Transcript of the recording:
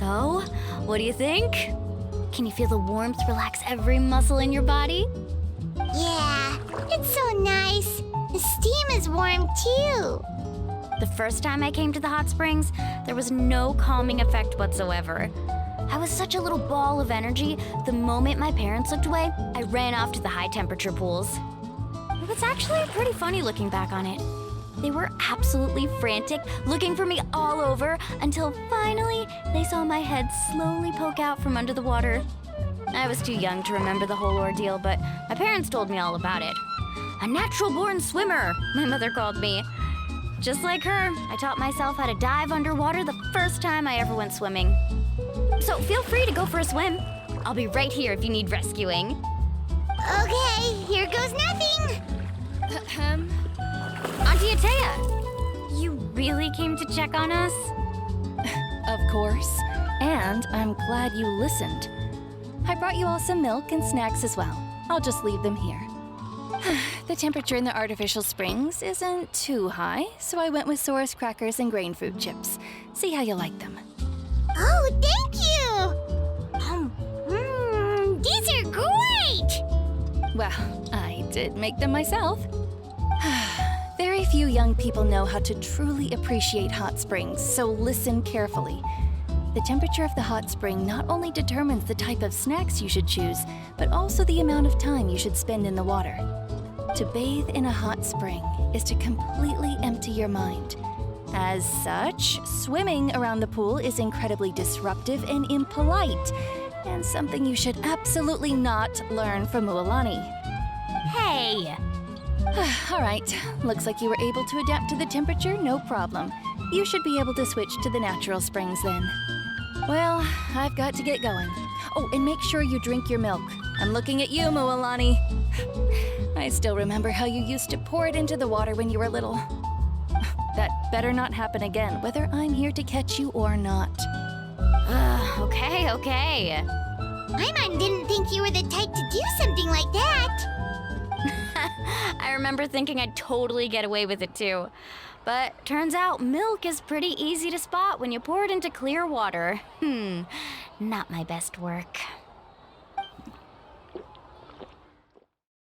So, what do you think? Can you feel the warmth relax every muscle in your body? Yeah, it's so nice. The steam is warm too. The first time I came to the hot springs, there was no calming effect whatsoever. I was such a little ball of energy, the moment my parents looked away, I ran off to the high-temperature pools. It was actually pretty funny looking back on it. They were absolutely frantic, looking for me all over, until finally they saw my head slowly poke out from under the water. I was too young to remember the whole ordeal, but my parents told me all about it. A natural-born swimmer, my mother called me. Just like her, I taught myself how to dive underwater the first time I ever went swimming. So feel free to go for a swim. I'll be right here if you need rescuing. Okay, here goes nothing. Auntie Atea, you really came to check on us? Of course. And I'm glad you listened. I brought you all some milk and snacks as well. I'll just leave them here. The temperature in the artificial springs isn't too high, so I went with Saurus crackers and grain fruit chips. See how you like them. Oh, thank you! These are great! Well, I did make them myself. Very few young people know how to truly appreciate hot springs, so listen carefully. The temperature of the hot spring not only determines the type of snacks you should choose, but also the amount of time you should spend in the water. To bathe in a hot spring is to completely empty your mind. As such, swimming around the pool is incredibly disruptive and impolite, and something you should absolutely not learn from Mualani. Hey! All right, looks like you were able to adapt to the temperature, no problem. You should be able to switch to the natural springs then. Well, I've got to get going. Oh, and make sure you drink your milk. I'm looking at you, Mualani. I still remember how you used to pour it into the water when you were little. That better not happen again, whether I'm here to catch you or not. Okay. Paimon didn't think you were the type to do something like that. I remember thinking I'd totally get away with it too. But turns out milk is pretty easy to spot when you pour it into clear water. Not my best work.